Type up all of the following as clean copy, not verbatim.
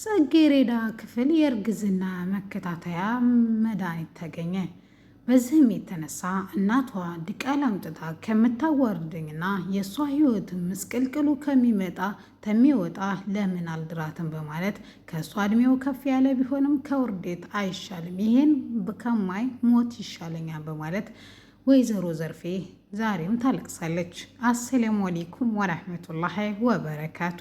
ጽጌረዳ ክፍል የእርግዝና መከታተያ መድኃኒት ተገኘ። በዚህም የተነሳ እናቷ ዲቃላ አምጥታ ከምታዋርደኝና የእሷ ሕይወት ምስቅልቅሉ ከሚወጣ ለምን አልድራትም በማለት ከእሷ እድሜው ከፍ ያለ ቢሆንም ከውርዴት አይሻልም፣ ይሄን ከማይ ሞት ይሻለኛል በማለት ወይዘሮ ዘርፌ ዛሬም ታለቅሳለች። አሰላሙ አለይኩም ወራህመቱላሂ ወበረካቱ።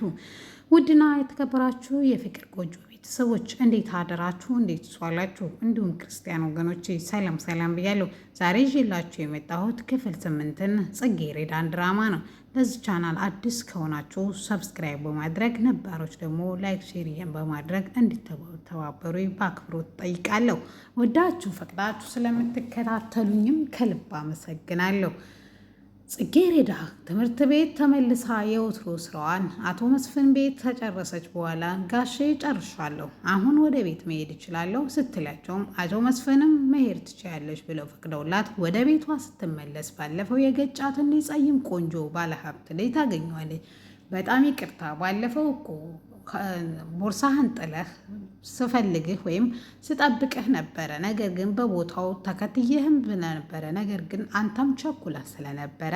ውድና የተከበራችሁ የፍቅር ጎጆ ቤተሰቦች እንዴት አደራችሁ? እንዴት ዋላችሁ? እንዲሁም ክርስቲያን ወገኖች ሰላም ሰላም ብያለሁ። ዛሬ ይዤላችሁ የመጣሁት ክፍል 8ን ጽጌረዳን ድራማ ነው። ለዚህ ቻናል አዲስ ከሆናችሁ ሰብስክራይብ በማድረግ ነባሮች ደግሞ ላይክ ሼር በማድረግ እንድትተባበሩ በአክብሮት ጠይቃለሁ። ወዳችሁ ፈቅዳችሁ ስለምትከታተሉኝም ከልብ አመሰግናለሁ። ጽጌረዳ ትምህርት ቤት ተመልሳ የወትሮ ስራዋን አቶ መስፍን ቤት ከጨረሰች በኋላ ጋሼ ጨርሻለሁ፣ አሁን ወደ ቤት መሄድ እችላለሁ ስትላቸውም አቶ መስፍንም መሄድ ትችያለሽ ብለው ፈቅደውላት ወደ ቤቷ ስትመለስ ባለፈው የገጫትን ጸይም ቆንጆ ባለሀብት ላይ ታገኘዋለች። በጣም ይቅርታ ባለፈው እኮ ቦርሳህን ጥለህ ስፈልግህ ወይም ስጠብቅህ ነበረ፣ ነገር ግን በቦታው ተከትየህም ነበረ፣ ነገር ግን አንተም ቸኩለህ ስለነበረ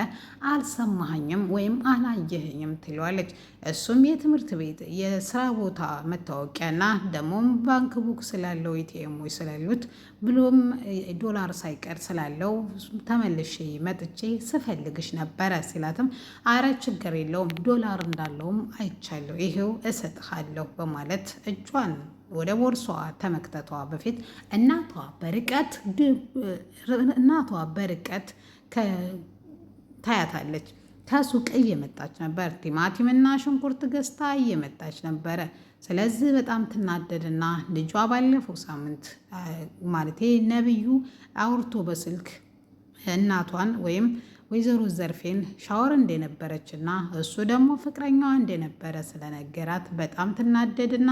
አልሰማኸኝም ወይም አላየኸኝም ትለዋለች። እሱም የትምህርት ቤት የስራ ቦታ መታወቂያና ደግሞም ባንክ ቡክ ስላለው ኤቲኤሞች ስላሉት ብሎም ዶላር ሳይቀር ስላለው ተመልሼ መጥቼ ስፈልግሽ ነበረ ሲላትም አረ ችግር የለውም ዶላር እንዳለውም አይቻለሁ ይሄው እሰጥሃለሁ በማለት እጇን ወደ ቦርሳዋ ተመክተቷ በፊት እናቷ በርቀት ታያታለች። ከሱቅ እየመጣች ነበር። ቲማቲምና ሽንኩርት ገዝታ እየመጣች ነበረ። ስለዚህ በጣም ትናደድና ልጇ ባለፈው ሳምንት ማለቴ ነብዩ አውርቶ በስልክ እናቷን ወይም ወይዘሮ ዘርፌን ሻወር እንደነበረችና እሱ ደግሞ ፍቅረኛዋ እንደነበረ ስለነገራት በጣም ትናደድና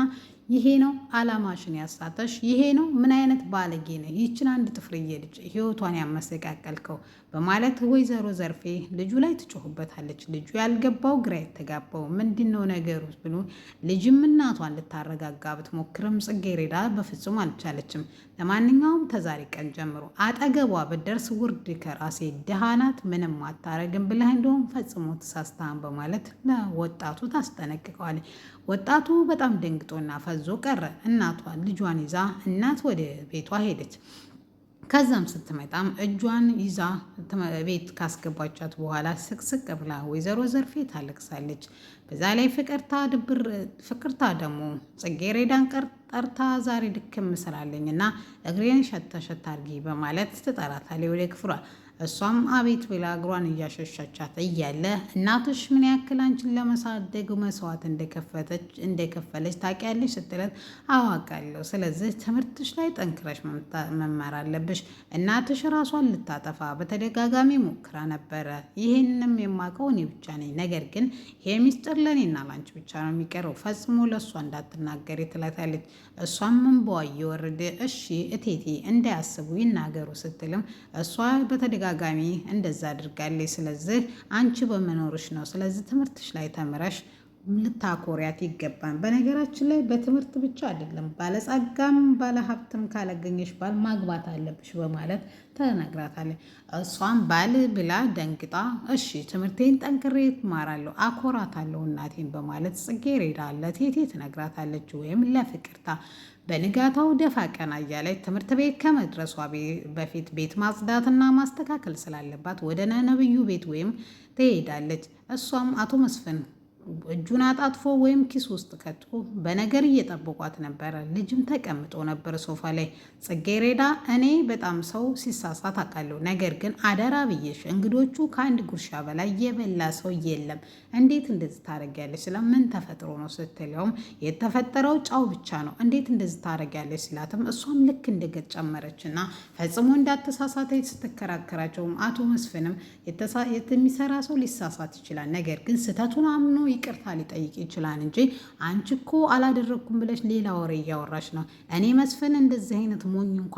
ይሄ ነው አላማሽን ያሳተሽ? ይሄ ነው? ምን አይነት ባለጌ ነው? ይህችን አንድ ጥፍርዬ ልጅ ህይወቷን ያመሰቃቀልከው በማለት ወይዘሮ ዘርፌ ልጁ ላይ ትጮህበታለች። ልጁ ያልገባው ግራ የተጋባው ምንድን ነው ነገሩ ብሎ ልጅም እናቷን ልታረጋጋ ብትሞክርም ጽጌረዳ በፍጹም አልቻለችም። ለማንኛውም ተዛሬ ቀን ጀምሮ አጠገቧ ብደርስ ውርድ ከራሴ ድሃ ናት ምንም አታረግም ብለህ እንደውም ፈጽሞ ተሳስተሃል በማለት ለወጣቱ ታስጠነቅቀዋለች። ወጣቱ በጣም ደንግጦና ፈዞ ቀረ። እናቷን ልጇን ይዛ እናት ወደ ቤቷ ሄደች። ከዛም ስትመጣም እጇን ይዛ ቤት ካስገባቻት በኋላ ስቅስቅ ብላ ወይዘሮ ዘርፌ ታለቅሳለች። በዛ ላይ ፍቅርታ ደግሞ ጽጌረዳን ጠርታ ዛሬ ድክም ስላለኝ እና እግሬን ሸታ አድርጊ በማለት ትጠራታለች ወደ ክፍሏ። እሷም አቤት ብላ እግሯን እያሸሻቻት እያለ እናትሽ ምን ያክል አንቺን ለመሳደግ መስዋዕት እንደከፈለች ታውቂያለሽ ስትላት አዋቃለሁ፣ ስለዚህ ትምህርትሽ ላይ ጠንክረሽ መማር አለብሽ። እናትሽ ራሷን ልታጠፋ በተደጋጋሚ ሞክራ ነበረ፣ ይህንም የማውቀው እኔ ብቻ ነኝ። ነገር ግን ይሄ ሚስጥር ለእኔና ላንቺ ብቻ ነው የሚቀረው፣ ፈጽሞ ለእሷ እንዳትናገሪ ትላታለች። እሷም እንባዋ እየወረደ እሺ እቴቴ እንዳያስቡ ይናገሩ ስትልም እሷ በተደጋጋሚ እንደዛ አድርጋለች። ስለዚህ አንቺ በመኖርሽ ነው፣ ስለዚህ ትምህርትሽ ላይ ተምረሽ ልታኮሪያት ይገባል። በነገራችን ላይ በትምህርት ብቻ አይደለም ባለጸጋም ባለሀብትም ካላገኘሽ ባል ማግባት አለብሽ በማለት ተነግራታለች። እሷም ባል ብላ ደንግጣ እሺ ትምህርቴን ጠንክሬ እማራለሁ አኮራታለሁ እናቴን በማለት ጽጌረዳ ለቴቴ ትነግራታለች ወይም ለፍቅርታ። በንጋታው ደፋ ቀና እያለች ትምህርት ቤት ከመድረሷ በፊት ቤት ማጽዳትና ማስተካከል ስላለባት ወደ ነብዩ ቤት ወይም ትሄዳለች። እሷም አቶ መስፍን እጁን አጣጥፎ ወይም ኪስ ውስጥ ከቶ በነገር እየጠበቋት ነበረ። ልጅም ተቀምጦ ነበር ሶፋ ላይ። ጽጌረዳ እኔ በጣም ሰው ሲሳሳት አውቃለሁ፣ ነገር ግን አደራ ብዬሽ እንግዶቹ ከአንድ ጉርሻ በላይ የበላ ሰው የለም፣ እንዴት እንደዚህ ታደርጊያለሽ? ስለምን ተፈጥሮ ነው ስትለውም የተፈጠረው ጫው ብቻ ነው፣ እንዴት እንደዚህ ታደርጊያለሽ ሲላትም እሷም ልክ እንደገት ጨመረችና ፈጽሞ እንዳተሳሳተች ስትከራከራቸውም አቶ መስፍንም የሚሰራ ሰው ሊሳሳት ይችላል፣ ነገር ግን ስህተቱን አምኖ ይቅርታ ሊጠይቅ ይችላል እንጂ አንቺ እኮ አላደረግኩም ብለሽ ሌላ ወሬ እያወራሽ ነው። እኔ መስፍን እንደዚህ አይነት ሞኝ እንኳ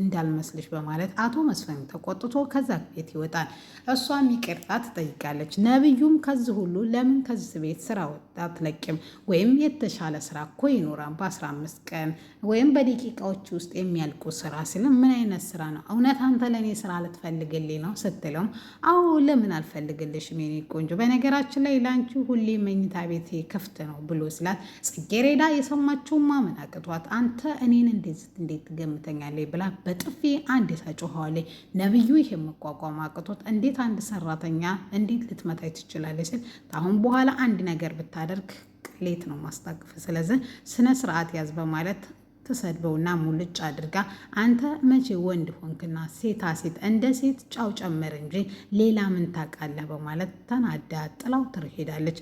እንዳልመስልሽ በማለት አቶ መስፍን ተቆጥቶ ከዛ ቤት ይወጣል። እሷም ይቅርታ ትጠይቃለች። ነብዩም ከዚህ ሁሉ ለምን ከዚህ ቤት ስራ ወጣ አትለቅም? ወይም የተሻለ ስራ እኮ ይኖራል በ15 ቀን ወይም በደቂቃዎች ውስጥ የሚያልቁ ስራ ሲል ምን አይነት ስራ ነው? እውነት አንተ ለእኔ ስራ ልትፈልግልኝ ነው ስትለውም አዎ ለምን አልፈልግልሽም የኔ ቆንጆ፣ በነገራችን ላይ ለአንቺ ሁሌ መኝታ ቤት ክፍት ነው ብሎ ስላት ጽጌረዳ የሰማችውን ማመን አቅቷት አንተ እኔን እንዴት ትገምተኛለች ብላ በጥፊ አንድ ታጮኸዋለች። ነብዩ ይሄ መቋቋም አቅቶት እንዴት አንድ ሰራተኛ እንዴት ልትመታኝ ትችላለች ሲል አሁን በኋላ አንድ ነገር ብታደርግ ቅሌት ነው ማስታቅፍ፣ ስለዚህ ስነ ስርዓት ያዝ በማለት ተሰድበውና ሙልጭ አድርጋ አንተ መቼ ወንድ ሆንክና ሴታ ሴት እንደ ሴት ጫው ጨመር እንጂ ሌላ ምን ታውቃለህ በማለት ተናዳ ጥላው ትሄዳለች።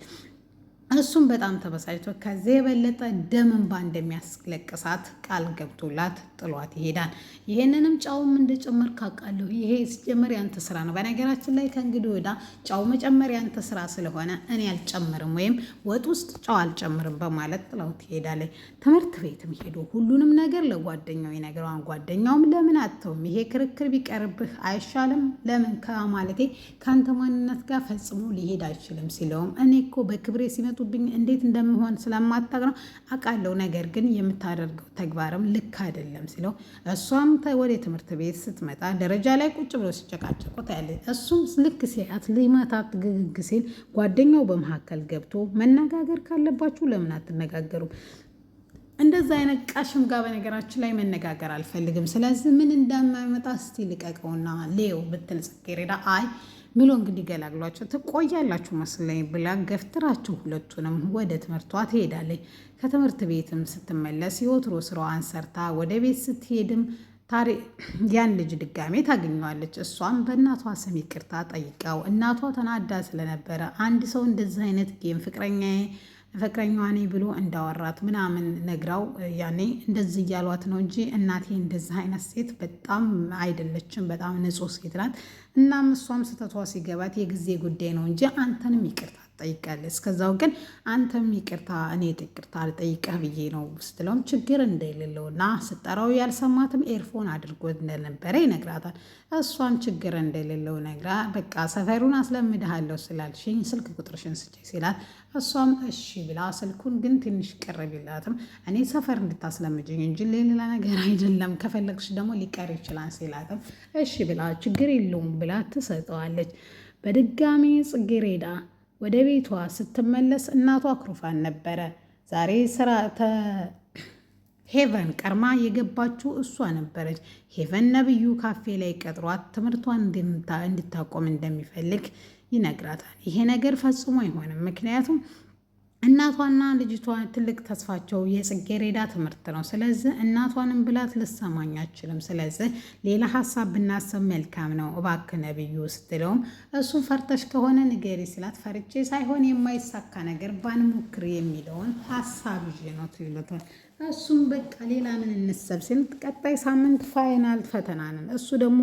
እሱም በጣም ተበሳጭቶ ከዚህ የበለጠ ደም እንባ እንደሚያስለቅሳት ቃል ገብቶላት ጥሏት ይሄዳል። ይሄንንም ጫውም እንደጨመር ካውቃለሁ፣ ይሄ ሲጀመር ያንተ ስራ ነው። በነገራችን ላይ ከእንግዲህ ወዳ ጫው መጨመር ያንተ ስራ ስለሆነ እኔ አልጨምርም ወይም ወጥ ውስጥ ጫው አልጨምርም በማለት ጥላው ትሄዳለች። ትምህርት ቤትም ሄዶ ሁሉንም ነገር ለጓደኛው ይነግረዋል። ጓደኛውም ለምን አተውም ይሄ ክርክር ቢቀርብህ አይሻልም? ለምን ከማለቴ ከአንተ ማንነት ጋር ፈጽሞ ሊሄድ አይችልም ሲለውም እኔ እኮ በክብሬ ሲመጡ እንዴት እንደምሆን ስለማታውቅ ነው አውቃለሁ፣ ነገር ግን የምታደርገው ተግባርም ልክ አይደለም ሲለው እሷም ወደ ትምህርት ቤት ስትመጣ ደረጃ ላይ ቁጭ ብሎ ሲጨቃጨቁ ታያለች። እሱም ልክ ሲያት ሊመታት ግግግ ሲል ጓደኛው በመካከል ገብቶ መነጋገር ካለባችሁ ለምን አትነጋገሩም? እንደዛ አይነት ቃሽም ጋር በነገራችን ላይ መነጋገር አልፈልግም፣ ስለዚህ ምን እንደማይመጣ እስቲ ልቀቀውና ሌው ብትል ጽጌረዳ አይ ምሎ እንግዲህ ገላግሏቸው ትቆያላችሁ መስለኝ ብላ ገፍትራችሁ ሁለቱንም ወደ ትምህርቷ ትሄዳለች። ከትምህርት ቤትም ስትመለስ የወትሮ ስራዋን ሰርታ ወደ ቤት ስትሄድም ያን ልጅ ድጋሜ ታገኘዋለች። እሷም በእናቷ ስም ይቅርታ ጠይቃው እናቷ ተናዳ ስለነበረ አንድ ሰው እንደዚህ አይነት ጌም ፍቅረኛዋ ነኝ ብሎ እንዳወራት ምናምን ነግራው ያኔ እንደዚህ እያሏት ነው እንጂ እናቴ እንደዚህ አይነት ሴት በጣም አይደለችም፣ በጣም ንጹሕ ሴት ናት። እናም እሷም ስተቷ ሲገባት የጊዜ ጉዳይ ነው እንጂ አንተንም ይቅርታ ትጠይቃለች። እስከዛው ግን አንተም ይቅርታ እኔ ይቅርታ ልጠይቅህ ብዬ ነው ስትለውም ችግር እንደሌለውና ስጠራው ያልሰማትም ኤርፎን አድርጎ እንደነበረ ይነግራታል። እሷም ችግር እንደሌለው ነግራ በቃ ሰፈሩን አስለምድሃለሁ ስላልሽኝ ስልክ ቁጥርሽን ስጪኝ ሲላት እሷም እሺ ብላ ስልኩን ግን ትንሽ ቅር ቢላትም እኔ ሰፈር እንድታስለምጅኝ እንጂ ሌላ ነገር አይደለም፣ ከፈለግሽ ደግሞ ሊቀር ይችላል ሲላትም እሺ ብላ ችግር የለውም ብላ ትሰጠዋለች። በድጋሚ ጽጌረዳ ወደ ቤቷ ስትመለስ እናቷ አኩርፋን ነበረ። ዛሬ ስራ ሄቨን ቀርማ የገባችው እሷ ነበረች። ሄቨን ነብዩ ካፌ ላይ ቀጥሯት ትምህርቷን እንድታቆም እንደሚፈልግ ይነግራታል። ይሄ ነገር ፈጽሞ አይሆንም፣ ምክንያቱም እናቷና ልጅቷ ትልቅ ተስፋቸው የጽጌረዳ ትምህርት ነው። ስለዚህ እናቷንም ብላት ልሰማኝ አችልም። ስለዚህ ሌላ ሀሳብ ብናሰብ መልካም ነው እባክህ ነብዩ ስትለውም እሱን ፈርተሽ ከሆነ ንገሪ ስላት ፈርቼ ሳይሆን የማይሳካ ነገር ባንሞክር የሚለውን ሀሳብ ይዤ ነው ትይሉታል። እሱም በቃ ሌላ ምን እንሰብ ሲል ቀጣይ ሳምንት ፋይናል ፈተና ነን፣ እሱ ደግሞ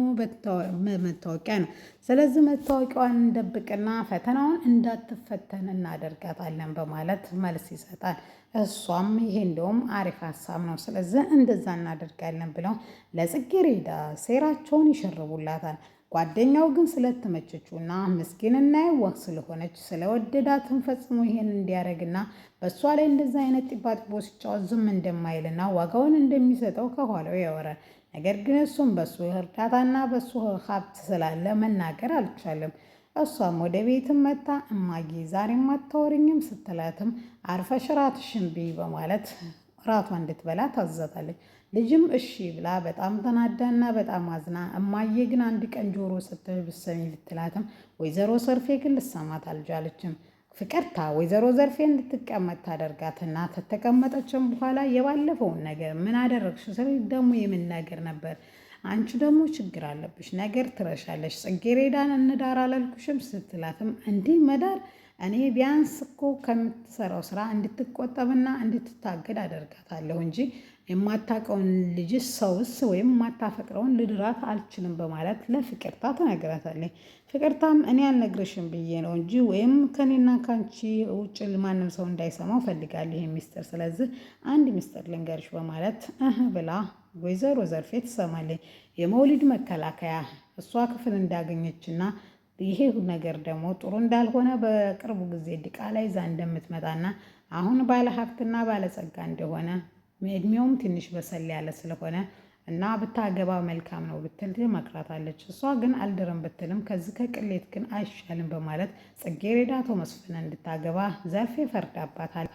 መታወቂያ ነው። ስለዚህ መታወቂያዋን እንደብቅና ፈተናውን እንዳትፈተን እናደርጋታለን በማለት መልስ ይሰጣል። እሷም ይሄ እንደውም አሪፍ ሀሳብ ነው፣ ስለዚህ እንደዛ እናደርጋለን ብለው ለጽጌረዳ ሴራቸውን ይሸርቡላታል። ጓደኛው ግን ስለተመቸችውና ምስኪንና የዋህ ስለሆነች ስለወደዳትን ፈጽሞ ይሄን እንዲያደርግና በእሷ ላይ እንደዛ አይነት ጢባጢቦ ሲጫወት ዝም እንደማይልና ዋጋውን እንደሚሰጠው ከኋላው ያወራል። ነገር ግን እሱም በሱ እርዳታና በሱ ሀብት ስላለ መናገር አልቻለም። እሷም ወደ ቤትም መታ እማዬ ዛሬም አታወሪኝም ስትላትም አርፈሽ ራትሽን ብይ በማለት ራቷ እንድትበላ ታዘዛለች። ልጅም እሺ ብላ በጣም ተናዳና በጣም አዝና እማዬ ግን አንድ ቀን ጆሮ ስትብሰሚ ልትላትም ወይዘሮ ዘርፌ ግን ልሰማት አልቻለችም። ፍቅርታ ወይዘሮ ዘርፌ እንድትቀመጥ ታደርጋትና ተተቀመጠችም በኋላ የባለፈውን ነገር ምን አደረግሽ ስል ደግሞ የምናገር ነበር፣ አንቺ ደግሞ ችግር አለብሽ ነገር ትረሻለሽ፣ ጽጌረዳን እንዳር አላልኩሽም ስትላትም እንዲህ መዳር እኔ ቢያንስ እኮ ከምትሰራው ስራ እንድትቆጠብና እንድትታገድ አደርጋታለሁ እንጂ የማታውቀውን ልጅ ሰውስ ወይም የማታፈቅረውን ልድራት አልችልም በማለት ለፍቅርታ ትነግራታለች። ፍቅርታም እኔ አልነግርሽም ብዬ ነው እንጂ ወይም ከኔና ከአንቺ ውጭ ማንም ሰው እንዳይሰማው ፈልጋለሁ ይሄ ሚስጥር። ስለዚህ አንድ ሚስጥር ልንገርሽ በማለት ብላ ወይዘሮ ዘርፌ ትሰማለች። የመውሊድ መከላከያ እሷ ክፍል እንዳገኘችና ይሄ ነገር ደግሞ ጥሩ እንዳልሆነ በቅርቡ ጊዜ ዲቃላ ይዛ እንደምትመጣና አሁን ባለ ሀብትና ባለጸጋ እንደሆነ እድሜውም ትንሽ በሰል ያለ ስለሆነ እና ብታገባ መልካም ነው ብትል ትመክራታለች። እሷ ግን አልድርም ብትልም ከዚህ ከቅሌት ግን አይሻልም በማለት ጽጌረዳ አቶ መስፍን እንድታገባ ዘርፌ ፈርዳባታል።